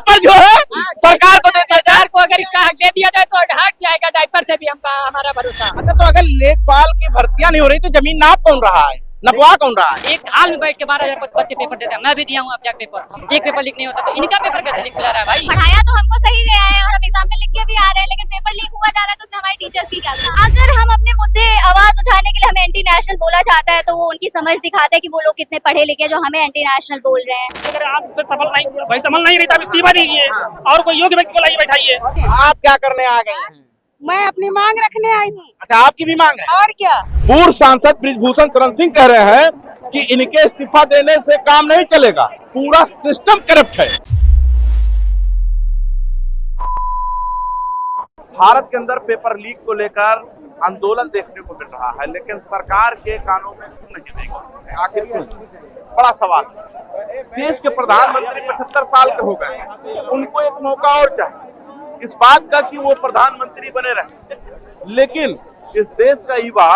पर जो है सरकार को देता है। सरकार को अगर इसका हक दे दिया जाए तो हट जाएगा डायपर से भी हमारा भरोसा। अच्छा, तो अगर लेखपाल की भर्तियां नहीं हो रही तो जमीन नाप कौन रहा है, नपवा कौन रहा है? एक हाल में बैठ के 12,000 बच्चे पेपर देते हैं, मैं भी दिया हूँ अब पेपर, एक पेपर लीक नहीं होता तो इनका पेपर कैसे लीक हो रहा है भाई? पढ़ाया तो हमको सही गया है और हम एग्जाम में लिख के भी आ रहे हैं, लेकिन पेपर लीक हुआ जा रहा है तो हमारे टीचर्स की क्या करें? अगर हम अपने मुद्दे आवाज उठाने के लिए हमें एंटी नेशनल बोला जाता है तो वो उनकी समझ दिखाते हैं कि वो लोग कितने पढ़े लिखे जो हमें एंटी नेशनल बोल रहे हैं। अगर आप सफल नहीं रही तो आप इस्तीफा दीजिए और कोई योग्य व्यक्ति को लाइए बैठाइए। आप क्या करने आ गए हैं? मैं अपनी मांग रखने आई हूँ। अच्छा, आपकी भी मांग है? और क्या? पूर्व सांसद बृजभूषण शरण सिंह कह रहे हैं कि इनके इस्तीफा देने से काम नहीं चलेगा, पूरा सिस्टम करप्ट है। भारत के अंदर पेपर लीक को लेकर आंदोलन देखने को मिल रहा है, लेकिन सरकार के कानों में क्यों नहीं देगा? आखिर क्यों? बड़ा सवाल। देश के प्रधानमंत्री 75 साल के हो गए, उनको एक मौका और चाहिए इस बात का कि वो प्रधानमंत्री बने रहे, लेकिन इस देश का युवा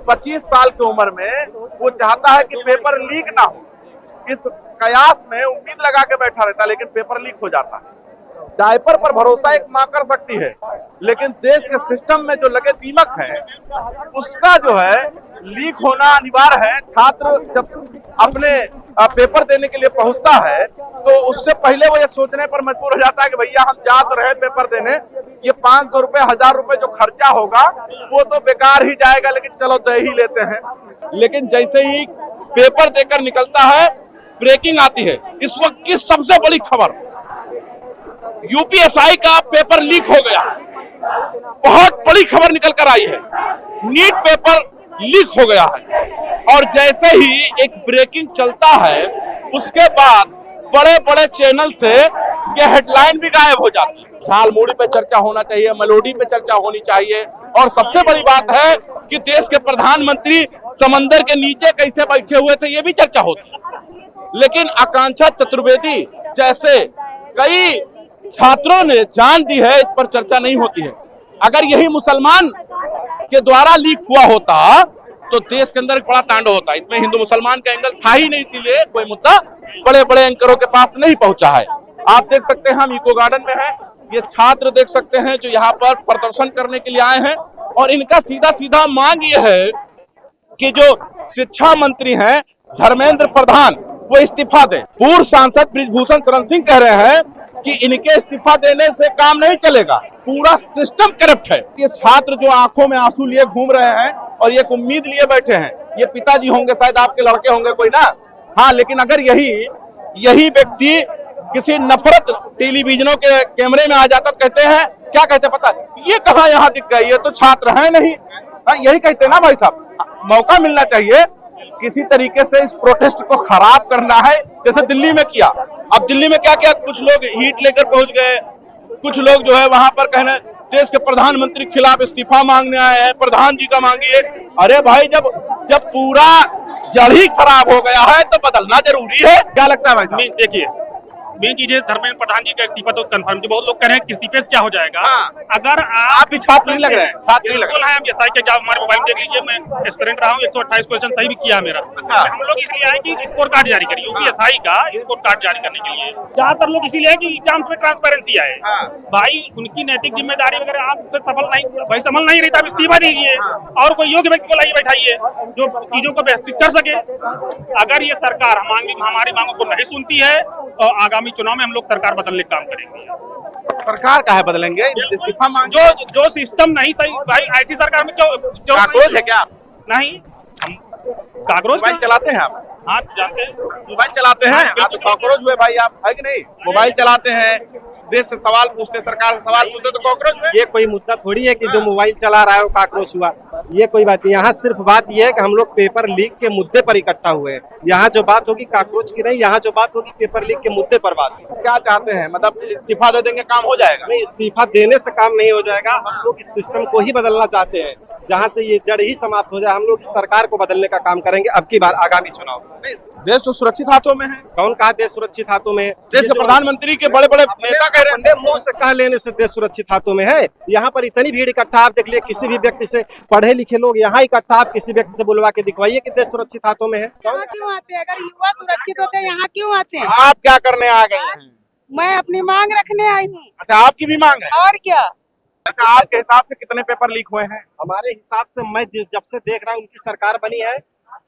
25 साल की उम्र में वो चाहता है कि पेपर लीक ना हो। इस कयास में उम्मीद लगा के बैठा रहता है, लेकिन पेपर लीक हो जाता है। डायपर पर भरोसा एक माँ कर सकती है, लेकिन देश के सिस्टम में जो लगे दीमक है उसका जो है लीक होना अनिवार्य है। छात्र जब अपने पेपर देने के लिए पहुंचता है तो उससे पहले वो ये सोचने पर मजबूर हो जाता है कि भैया हम जा तो रहे पेपर देने, ये 500 रुपए 1000 रुपए जो खर्चा होगा वो तो बेकार ही जाएगा, लेकिन चलो दे ही लेते हैं। लेकिन जैसे ही पेपर देकर निकलता है ब्रेकिंग आती है। इस वक्त की सबसे बड़ी खबर, यूपीएससी का पेपर लीक हो गया। बहुत बड़ी खबर निकल कर आई है, नीट पेपर लीक हो गया है। और जैसे ही एक ब्रेकिंग चलता है उसके बाद बड़े बड़े चैनल से ये हेडलाइन भी गायब हो जाती है। झालमुड़ी पे चर्चा होना चाहिए, मेलोडी पे चर्चा होनी चाहिए, और सबसे बड़ी बात है कि देश के प्रधानमंत्री समंदर के नीचे कैसे बैठे हुए थे ये भी चर्चा होती है। लेकिन आकांक्षा चतुर्वेदी जैसे कई छात्रों ने जान दी है, इस पर चर्चा नहीं होती है। अगर यही मुसलमान के द्वारा लीक हुआ होता तो देश के अंदर एक बड़ा तांडव होता। इसमें हिंदू मुसलमान का एंगल था ही नहीं, इसीलिए कोई मुद्दा बड़े बड़े एंकरों के पास नहीं पहुंचा है। आप देख सकते हैं हम इको गार्डन में हैं, ये छात्र देख सकते हैं जो यहाँ पर प्रदर्शन करने के लिए आए हैं, और इनका सीधा सीधा मांग ये है कि जो शिक्षा मंत्री हैं धर्मेंद्र प्रधान वो इस्तीफा दें। पूर्व सांसद बृजभूषण शरण सिंह कह रहे हैं कि इनके इस्तीफा देने से काम नहीं चलेगा, पूरा सिस्टम करप्ट है। ये छात्र जो आंखों में आंसू लिए घूम रहे हैं और एक उम्मीद लिए बैठे हैं, ये पिताजी होंगे, शायद आपके लड़के होंगे कोई ना, हाँ, लेकिन अगर यही व्यक्ति किसी नफरत टेलीविजनों के कैमरे में आ जाता तो कहते हैं, क्या कहते हैं पता, ये कहाँ यहाँ दिख गए, ये तो छात्र है नहीं। यही कहते हैं ना भाई साहब, मौका मिलना चाहिए किसी तरीके से इस प्रोटेस्ट को खराब करना है, जैसे दिल्ली में किया। अब दिल्ली में क्या किया, कुछ लोग हीट लेकर पहुंच गए, कुछ लोग जो है वहां पर कहने देश के प्रधानमंत्री के खिलाफ इस्तीफा मांगने आए हैं, प्रधान जी का मांगिए। अरे भाई, जब पूरा जड़ ही खराब हो गया है तो बदलना जरूरी है। क्या लगता है भाई? देखिए, मेन चीज है धर्मेंद्र प्रधान जी का इस्तीफा तो कंफर्म, जो बहुत लोग कह रहे हैं कि इस्तीफे से क्या हो जाएगा। अगर आप भी छात्र नहीं लग रहे हैं, छात्र नहीं लग रहे हैं। हम एसआई के, हमारे मोबाइल देख लीजिए, मैं स्टूडेंट रहा हूँ, 128 क्वेश्चन सही भी किया मेरा। हम लोग इसलिए आए कि स्कोर कार्ड जारी करिए, यूपीएससी का स्कोर कार्ड जारी करने के लिए। ज्यादातर लोग इसीलिए कि एग्जाम्स में ट्रांसपेरेंसी आए। भाई, उनकी नैतिक जिम्मेदारी वगैरह आप समझ नहीं रही तो आप इस्तीफा दीजिए और कोई योग्य व्यक्ति को लाइए बैठाइए जो चीजों को व्यवस्थित कर सके। अगर ये सरकार हमारी मांगों को नहीं सुनती है तो आगामी चुनाव में हम लोग सरकार बदलने का काम करेंगे। सरकार काहे बदलेंगे? इस्तीफा मांग, जो सिस्टम नहीं सही भाई, ऐसी सरकार में क्यों काकरोच है क्या? नहीं, हम काकरोच मोबाइल चलाते हैं आप? हाँ, जानते हैं, मोबाइल चलाते हैं आप, तो कॉकरोच हुए भाई आप, है कि नहीं? मोबाइल चलाते हैं, देश से सवाल पूछते, सरकार से सवाल पूछते, तो कॉकरोच हुए। ये कोई मुद्दा थोड़ी है कि जो मोबाइल चला रहा है वो काकरोच हुआ, ये कोई बात नहीं। यहाँ सिर्फ बात ये है कि हम लोग पेपर लीक के मुद्दे पर इकट्ठा हुए हैं। यहाँ जो बात होगी काकरोच की नहीं, यहाँ जो बात होगी पेपर लीक के मुद्दे पर बात होगी। क्या चाहते हैं, मतलब इस्तीफा दे देंगे काम हो जाएगा? नहीं, इस्तीफा देने से काम नहीं हो जाएगा। हम लोग इस सिस्टम को ही बदलना चाहते हैं, जहाँ से ये जड़ ही समाप्त हो जाए। हम लोग इस सरकार को बदलने का काम करेंगे अब की बार आगामी चुनाव में। देश तो सुरक्षित हाथों में है। कौन कहा देश सुरक्षित हाथों में? देश के प्रधानमंत्री के बड़े बड़े नेता कह रहे हैं, मुंह से कह लेने से देश सुरक्षित हाथों में है। यहाँ पर इतनी भीड़ इकट्ठा, आप देख लिए किसी भी व्यक्ति से, पढ़े लिखे लोग यहाँ इकट्ठा, आप किसी व्यक्ति से बुलवा के दिखवाइए कि देश सुरक्षित हाथों में है। यहाँ क्यों आते हैं? अगर युवा सुरक्षित होते हैं यहाँ क्यों आते हैं? आप क्या करने आ गए हैं? मैं अपनी मांग रखने आई हूँ। अच्छा, आपकी भी मांग है? और क्या। अच्छा, आपके हिसाब से कितने पेपर लीक हुए हैं? हमारे हिसाब से मैं जब से देख रहा हूँ उनकी सरकार बनी है,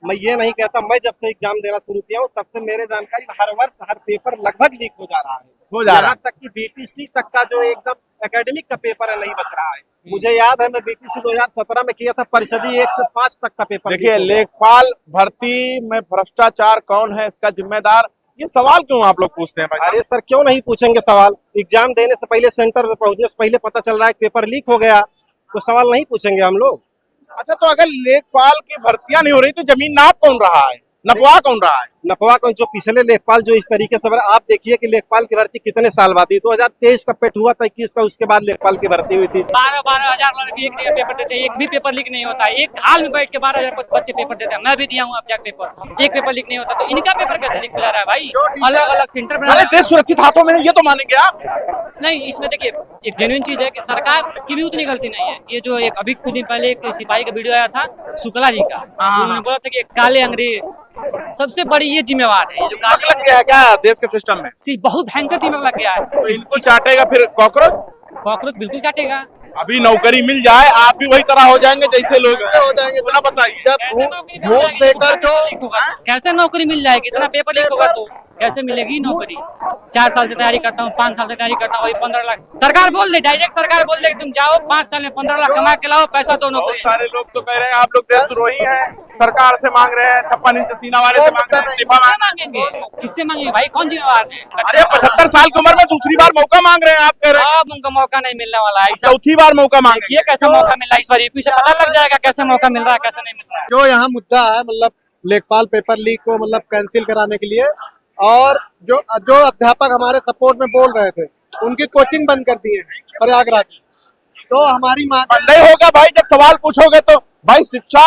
मैं ये नहीं कहता, मैं जब से एग्जाम देना शुरू किया हूँ तब से मेरे जानकारी में हर वर्ष हर पेपर लगभग लीक हो जा रहा है। यहाँ तक कि बीटीसी तक का जो एकदम एकेडमिक का पेपर है नहीं बच रहा है। मुझे याद है मैं बीटीसी 2017 में किया था, परिषदी 1 से 5 तक का पेपर। देखिए, लेखपाल भर्ती में भ्रष्टाचार कौन है इसका जिम्मेदार, ये सवाल क्यों आप लोग पूछते हैं भाई? अरे सर, क्यों नहीं पूछेंगे सवाल? एग्जाम देने से पहले, सेंटर पे पहुंचने से पहले पता चल रहा है पेपर लीक हो गया, तो सवाल नहीं पूछेंगे हम लोग? अच्छा, तो अगर लेखपाल की भर्तियां नहीं हो रही तो जमीन नाप कौन रहा है, नपवा कौन रहा है? नपवा को जो पिछले लेखपाल जो इस तरीके से, आप देखिए कि लेखपाल की भर्ती कितने साल बाद हुई। 2023 का पेट हुआ था, 21 का, उसके बाद लेखपाल की भर्ती हुई थी। 12,000 लड़के एक पेपर देते हैं, एक भी पेपर लीक नहीं होता। एक हाल में बैठ के 12,000 बच्चे पेपर देते हैं। मैं भी दिया हूँ अब जाके पेपर, एक पेपर लीक नहीं होता, तो इनका पेपर कैसे लीक करा रहा है भाई? अलग अलग सेंटर बना अरे देश सुरक्षित हाथों में है, ये तो मानेंगे आप? नहीं, इसमें देखिए एक जेन्युइन चीज है कि सरकार की भी उतनी गलती नहीं है। ये जो एक अभी कुछ दिन पहले एक सिपाही का वीडियो आया था शुक्ला जी का, उन्होंने बोला था कि काले अंग्रेज सबसे बड़ी ये जिम्मेवार है। जो दिमाग लग गया है क्या देश के सिस्टम में? बहुत भयंकर दिमाग लग गया है। तो इसको चाटेगा फिर कॉकरोच? कॉकरोच बिल्कुल काटेगा। अभी नौकरी मिल जाए, आप भी वही तरह हो जाएंगे जैसे लोग हो जाएंगे। तो ना बताइए, जब घूस देकर जो कैसे नौकरी मिल जाएगी? इतना पेपर लीक होगा तो कैसे मिलेगी नौकरी? 4 साल से तैयारी करता हूँ, 5 साल से तैयारी करता हूँ, वही 15 लाख सरकार बोल दे, डायरेक्ट सरकार बोल दे कि तुम जाओ 5 साल में 15 लाख कमा के लाओ, पैसा दो नौकरी। सारे लोग तो कह रहे हैं आप लोग देशद्रोही हैं, सरकार से मांग रहे हैं, 56 इंच सीना वाले से मांग रहे हैं, इस्तीफा मांगेंगे। किससे मांगेंगे भाई? कौन जिम्मेवार है? अरे 75 साल की उम्र में दूसरी बार मौका मांग रहे हैं, आप कह रहे हैं? अब उनको मौका नहीं मिलने वाला है। चौथी बार मौका मांगे, ये कैसे मौका मिल रहा है? इस बार यूपी से पता लग जाएगा कैसे मौका मिल रहा है, कैसे नहीं मिल रहा है। जो यहाँ मुद्दा है, मतलब लेखपाल पेपर लीक को मतलब कैंसिल कराने के लिए, और जो अध्यापक हमारे सपोर्ट में बोल रहे थे उनकी कोचिंग बंद कर दी है प्रयागराज। तो हमारी मांग बंद ही होगा भाई, जब सवाल पूछोगे तो। भाई शिक्षा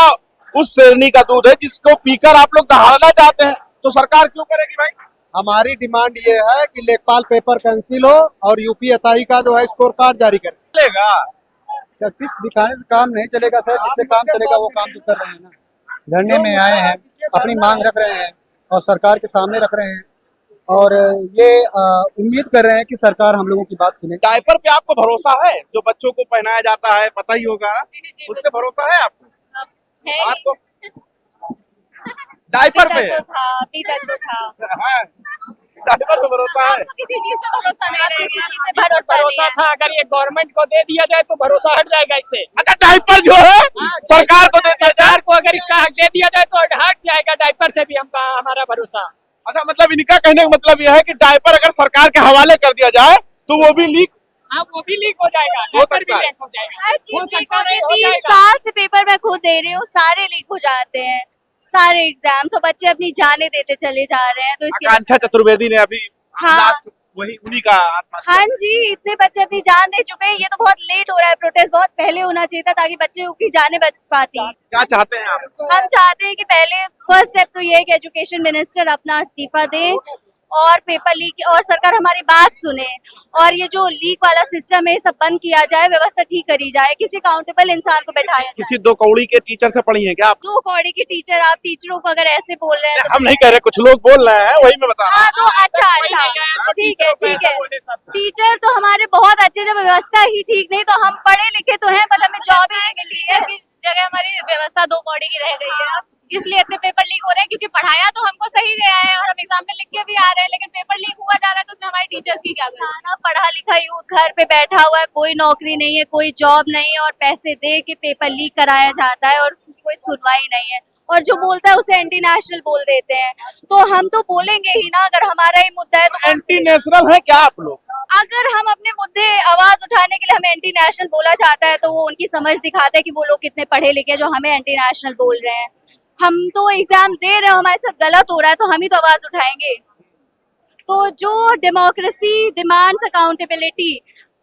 उस श्रेणी का दूध है जिसको पीकर आप लोग दहाड़ना चाहते हैं, तो सरकार क्यों करेगी भाई? हमारी डिमांड ये है कि लेखपाल पेपर कैंसिल हो और यूपीएसआई का जो है स्कोर कार्ड जारी करे। चलेगा? दिखाने से काम नहीं चलेगा सर, जिससे काम चलेगा वो काम तो कर रहे हैं ना। धरने में आए हैं, अपनी मांग रख रहे हैं और सरकार के सामने रख रहे हैं, और ये उम्मीद कर रहे हैं कि सरकार हम लोगों की बात सुने। डायपर पे आपको भरोसा है? जो बच्चों को पहनाया जाता है, पता ही होगा, उस पे भरोसा है आपको? आपको डायपर पे? अभी तक तो था। हाँ, डायपर पे भरोसा है? किसी चीज पे भरोसा नहीं रहेगा। भरोसा नहीं है। था अगर ये गवर्नमेंट को दे दिया जाए तो भरोसा हट जाएगा इससे। अच्छा, डायपर जो है सरकार को दे दिया जाए? सरकार को अगर इसका हक दे दिया जाए तो हट जाएगा डायपर से भी हमारा भरोसा। अच्छा, मतलब इनका कहने का मतलब यह है कि डायपर अगर सरकार के हवाले कर दिया जाए तो वो भी लीक, हाँ वो भी लीक हो जाएगा, हो सकता है। हो जाएगा। हर चीज लीक होती है। 3 साल से पेपर मैं खुद दे रही हूँ, सारे लीक हो जाते हैं, सारे एग्जाम्स, और बच्चे अपनी जाने देते चले जा रहे हैं। तो इसलिए आकांक्षा चतुर्वेदी ने अभी हाँ। लास्ट वही उन्हीं का हाँ जी, इतने बच्चे अपनी जान दे चुके हैं। ये तो बहुत लेट हो रहा है, प्रोटेस्ट बहुत पहले होना चाहिए था ताकि बच्चे की जानें बच पाती। क्या चाहते हैं आप? हम चाहते हैं कि पहले फर्स्ट स्टेप तो ये है कि एजुकेशन मिनिस्टर अपना इस्तीफा दे और पेपर लीक, और सरकार हमारी बात सुने, और ये जो लीक वाला सिस्टम है ये सब बंद किया जाए, व्यवस्था ठीक करी जाए, किसी काउंटेबल इंसान को बैठाया जाए। किसी 2 कौड़ी के टीचर से पढ़ी है क्या आप? 2 कौड़ी के टीचर, आप टीचरों को अगर ऐसे बोल रहे हैं तो हम नहीं कह रहे, कुछ लोग बोल रहे हैं, वही मैं बता रहा हूँ। हाँ, तो अच्छा ठीक है। टीचर तो हमारे बहुत अच्छे, जब व्यवस्था ही ठीक नहीं तो हम पढ़े लिखे तो हैं, बट हमें जॉब ही नहीं मिली है। जगह हमारी व्यवस्था 2 कौड़ी की रह गई है, इसलिए इतने पेपर लीक हो रहे हैं। क्योंकि पढ़ाया तो हमको सही गया है और हम एग्जाम में लिख के भी आ रहे हैं, लेकिन पेपर लीक हुआ जा रहा है, तो उसमें हमारी टीचर्स की क्या गलती? पढ़ा लिखा यूथ घर पे बैठा हुआ है, कोई नौकरी नहीं है, कोई जॉब नहीं है, और पैसे दे के पेपर लीक कराया जाता है और उसकी कोई सुनवाई नहीं है, और जो बोलता है उसे एंटी नेशनल बोल देते हैं। तो हम तो बोलेंगे ही ना, अगर हमारा ही मुद्दा है तो। एंटी नेशनल है क्या आप लोग? अगर हम अपने मुद्दे आवाज उठाने के लिए हमें एंटी नेशनल बोला जाता है तो वो उनकी समझ दिखाता है कि वो लोग कितने पढ़े लिखे जो हमें एंटी नेशनल बोल रहे हैं। हम तो एग्जाम दे रहे हैं, हमारे साथ गलत हो रहा है तो हम ही तो आवाज उठाएंगे। तो जो democracy demands accountability,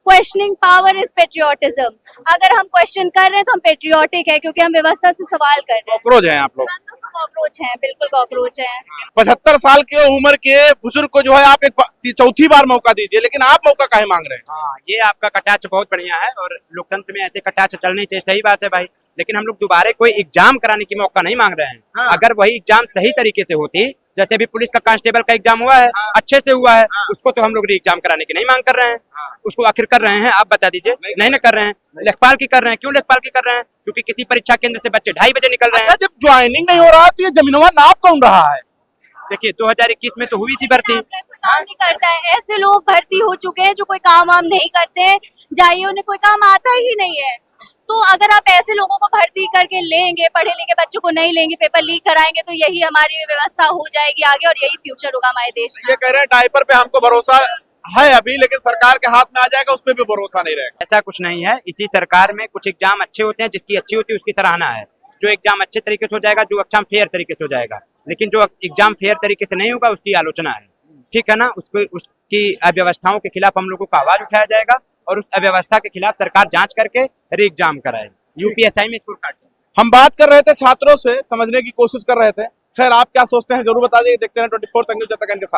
questioning power is patriotism. अगर हम क्वेश्चन कर रहे हैं तो हम पेट्रियोटिक है, क्योंकि हम व्यवस्था से सवाल कर रहे हैं। कॉकरोच हैं आप लोग? कॉकरोच हैं, बिल्कुल कॉकरोच हैं। 75 साल के उम्र के बुजुर्ग को जो है आप एक चौथी बार मौका दीजिए, लेकिन आप मौका काहे मांग रहे हैं? हाँ, ये आपका कटाक्ष बहुत बढ़िया है और लोकतंत्र में ऐसे कटाक्ष चलने चाहिए, सही बात है भाई। लेकिन हम लोग दोबारा कोई एग्जाम कराने की मौका नहीं मांग रहे हैं। हाँ। अगर वही एग्जाम सही तरीके से होती जैसे भी पुलिस का कांस्टेबल का एग्जाम हुआ है, अच्छे से हुआ है, उसको तो हम लोग री एग्जाम कराने की नहीं मांग कर रहे हैं। उसको आखिर कर रहे हैं, आप बता दीजिए। नहीं ना कर रहे हैं, लेखपाल की कर रहे हैं। क्यों लेखपाल की कर रहे हैं? क्योंकि किसी परीक्षा केंद्र से बच्चे 2:30 बजे निकल रहे हैं। जब ज्वाइनिंग नहीं हो रहा तो ये जमीनवा नाप कौन रहा है? देखिए 2021 में तो हुई थी भर्ती। काम नहीं करता है, ऐसे लोग भर्ती हो चुके हैं जो कोई काम वाम नहीं करते हैं, जाइए उन्हें कोई काम आता ही नहीं है। तो अगर आप ऐसे लोगों को भर्ती करके लेंगे, पढ़े लिखे बच्चों को नहीं लेंगे, पेपर लीक कराएंगे, तो यही हमारी व्यवस्था हो जाएगी आगे और यही फ्यूचर होगा हमारे देश में। ये कह रहे हैं डायपर पे हमको भरोसा है अभी, लेकिन सरकार के हाथ में आ जाएगा उसपे भी भरोसा नहीं रहेगा। ऐसा कुछ नहीं है। इसी सरकार में कुछ एग्जाम अच्छे होते हैं, जिसकी अच्छी होती है उसकी सराहना है। जो एग्जाम अच्छे तरीके से हो जाएगा, जो एग्जाम फेयर तरीके से हो जाएगा, लेकिन जो एग्जाम फेयर तरीके से नहीं होगा उसकी आलोचना है। ठीक है ना? उसकी अव्यवस्थाओं के खिलाफ हम लोगों को आवाज उठाया जाएगा और उस अव्यवस्था के खिलाफ सरकार जांच करके री एग्जाम कराए। यूपीएसआई में स्कोर कार्ड। हम बात कर रहे थे छात्रों से, समझने की कोशिश कर रहे थे। खैर आप क्या सोचते हैं जरूर बता दीजिए। देखते हैं 24 तक न्यूज़, जब तक इनके साथ।